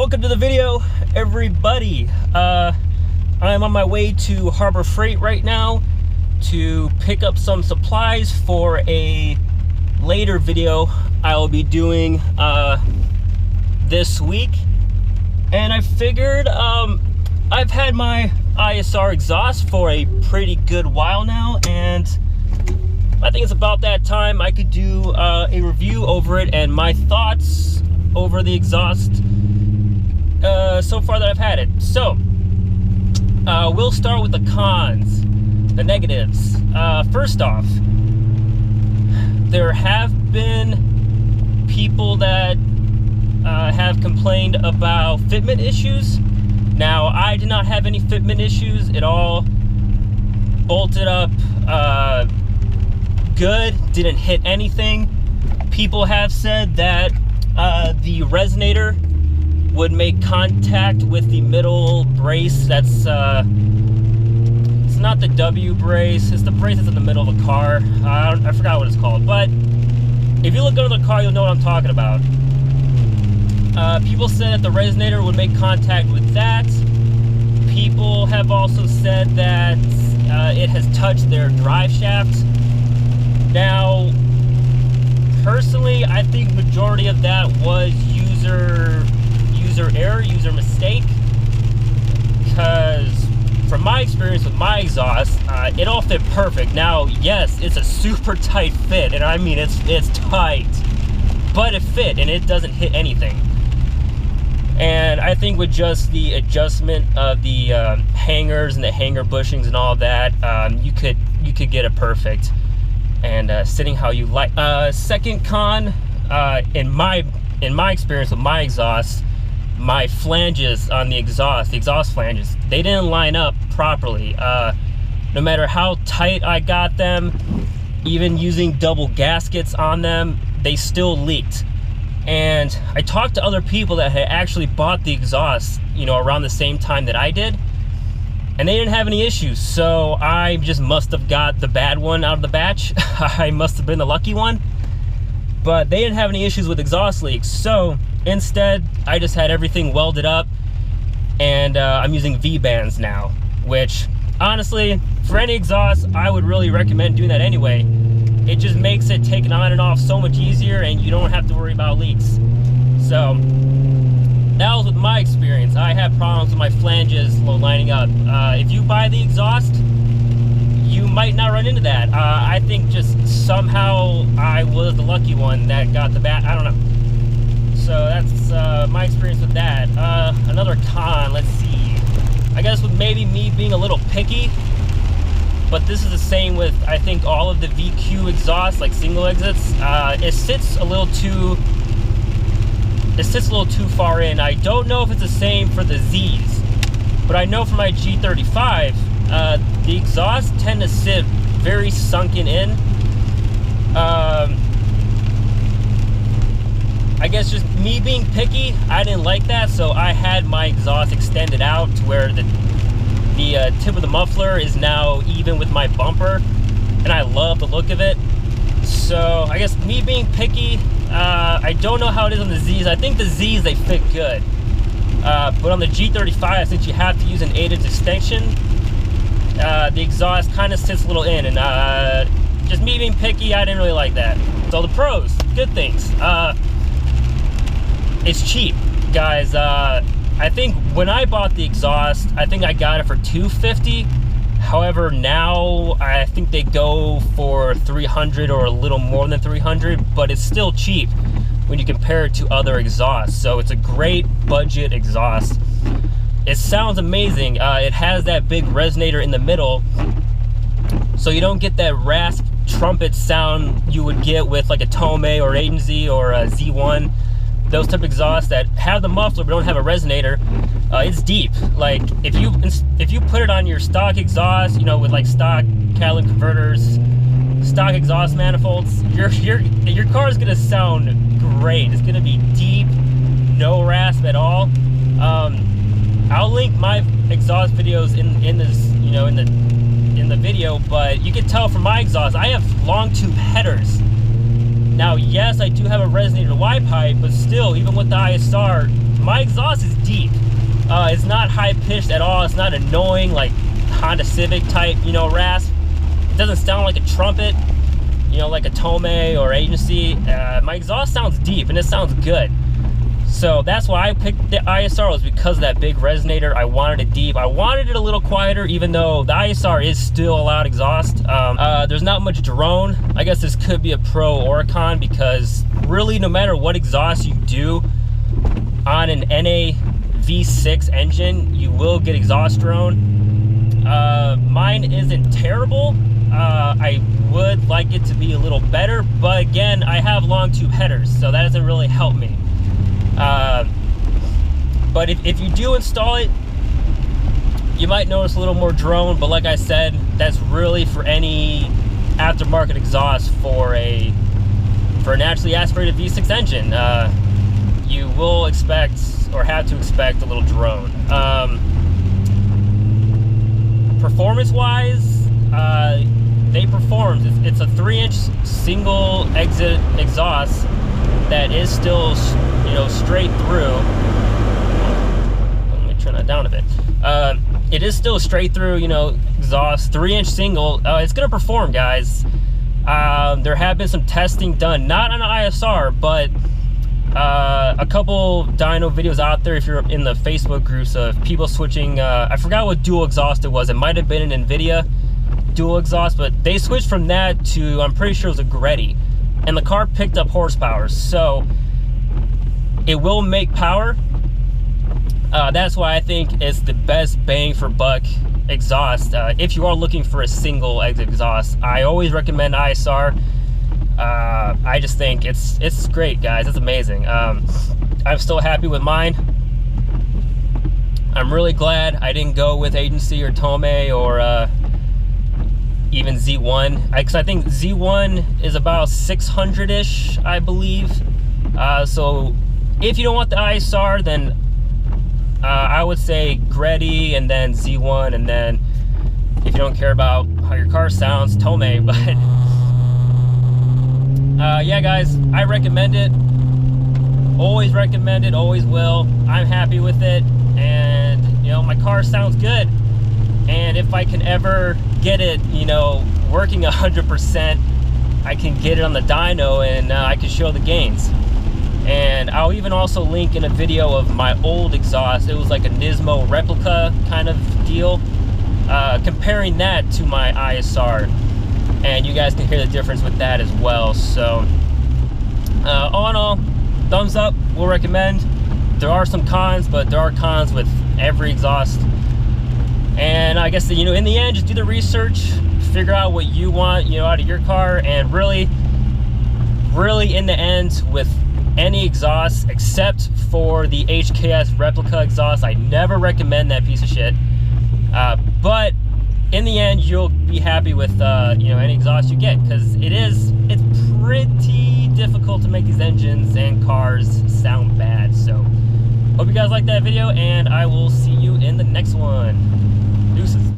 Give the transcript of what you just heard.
Welcome to the video, everybody. I'm on my way to Harbor Freight right now to pick up some supplies for a later video I'll be doing this week. And I figured I've had my ISR exhaust for a pretty good while now, and I think it's about that time I could do a review over it and my thoughts over the exhaust so far that I've had it. So we'll start with the cons, the negatives. First off, there have been people that have complained about fitment issues. Now, I did not have any fitment issues. It all bolted up good, didn't hit anything. People have said that the resonator would make contact with the middle brace. That's it's not the W brace, it's the brace that's in the middle of the car. I forgot what it's called, but if you look under the car, you'll know what I'm talking about. People said that the resonator would make contact with that. People have also said that it has touched their drive shaft. Now, personally, I think majority of that was user error, user mistake, because from my experience with my exhaust, it all fit perfect. Now, yes, it's a super tight fit, and I mean it's tight, but it fit and it doesn't hit anything. And I think with just the adjustment of the hangers and the hanger bushings and all that, you could get it perfect and sitting how you like. Second con, in my experience with my exhaust, my flanges on the exhaust flanges, they didn't line up properly. No matter how tight I got them, even using double gaskets on them, they still leaked. And I talked to other people that had actually bought the exhaust, you know, around the same time that I did, and they didn't have any issues. So I just must have got the bad one out of the batch. I must have been the lucky one, but they didn't have any issues with exhaust leaks. So instead, I just had everything welded up, and I'm using V-bands now, which honestly, for any exhaust, I would really recommend doing that anyway. It just makes it taking on and off so much easier, and you don't have to worry about leaks. So that was with my experience. I had problems with my flanges lining up. If you buy the exhaust, you might not run into that. I think just somehow I was the lucky one that got the bat. I don't know. So that's my experience with that. Another con, let's see. I guess with maybe me being a little picky, but this is the same with, I think, all of the VQ exhausts, like single exits. It sits a little too far in. I don't know if it's the same for the Z's, but I know for my G35, the exhausts tend to sit very sunken in. I guess just me being picky, I didn't like that, so I had my exhaust extended out to where the tip of the muffler is now even with my bumper, and I love the look of it. So I guess me being picky, I don't know how it is on the Z's. I think the Z's, they fit good, but on the G35, since you have to use an 8-inch extension, the exhaust kind of sits a little in, and just me being picky, I didn't really like that. So the pros, good things. It's cheap, guys. I think when I bought the exhaust, I think I got it for $250. However, now I think they go for $300 or a little more than $300, but it's still cheap when you compare it to other exhausts. So it's a great budget exhaust. It sounds amazing. It has that big resonator in the middle, so you don't get that rasp trumpet sound you would get with like a Tome or Agency or a Z1. Those type of exhausts that have the muffler but don't have a resonator, it's deep. Like if you put it on your stock exhaust, you know, with like stock catalytic converters, stock exhaust manifolds, your car is gonna sound great. It's gonna be deep, no rasp at all. I'll link my exhaust videos in this, you know, in the video, but you can tell from my exhaust, I have long tube headers. Now, yes, I do have a resonator Y pipe, but still, even with the ISR, my exhaust is deep. It's not high-pitched at all. It's not annoying like Honda Civic type, you know, rasp. It doesn't sound like a trumpet, you know, like a Tome or Agency. My exhaust sounds deep and it sounds good. So that's why I picked the ISR, was because of that big resonator. I wanted it deep. I wanted it a little quieter, even though the ISR is still a loud exhaust. There's not much drone. I guess this could be a pro or a con, because really no matter what exhaust you do on an NA V6 engine, you will get exhaust drone. Mine isn't terrible. I would like it to be a little better, but again, I have long tube headers, so that doesn't really help me. But if you do install it, you might notice a little more drone, but like I said, that's really for any aftermarket exhaust for a naturally aspirated V6 engine. You will expect, or have to expect, a little drone. Performance-wise, they performed. It's a 3-inch single exit exhaust that is still, you know, straight through. Let me turn that down a bit. It is still straight through, you know, exhaust, 3-inch single. It's gonna perform, guys. There have been some testing done, not on an ISR, but a couple dyno videos out there if you're in the Facebook groups of people switching. I forgot what dual exhaust it was. It might have been an NVIDIA dual exhaust, but they switched from that to, I'm pretty sure it was a Greddy, and the car picked up horsepower, so it will make power. That's why I think it's the best bang for buck exhaust. If you are looking for a single exit exhaust, I always recommend ISR. I just think it's great, guys. It's amazing. I'm still happy with mine. I'm really glad I didn't go with Agency or Tome or even Z1, because I think Z1 is about 600-ish, I believe. So if you don't want the ISR, then I would say Greddy and then Z1, and then if you don't care about how your car sounds, Tome. But yeah, guys, I recommend it. Always recommend it, always will. I'm happy with it, and you know, my car sounds good. And if I can ever get it, you know, working 100%, I can get it on the dyno, and I can show the gains. And I'll even also link in a video of my old exhaust. It was like a Nismo replica kind of deal, comparing that to my ISR, and you guys can hear the difference with that as well. So all in all, thumbs up, we'll recommend. There are some cons, but there are cons with every exhaust. And I guess, you know, in the end, just do the research, figure out what you want, you know, out of your car. And really in the end, with any exhaust except for the HKS replica exhaust, I never recommend that piece of shit. But in the end, you'll be happy with you know, any exhaust you get, because it's pretty difficult to make these engines and cars sound bad. So hope you guys liked that video, and I will see you in the next one.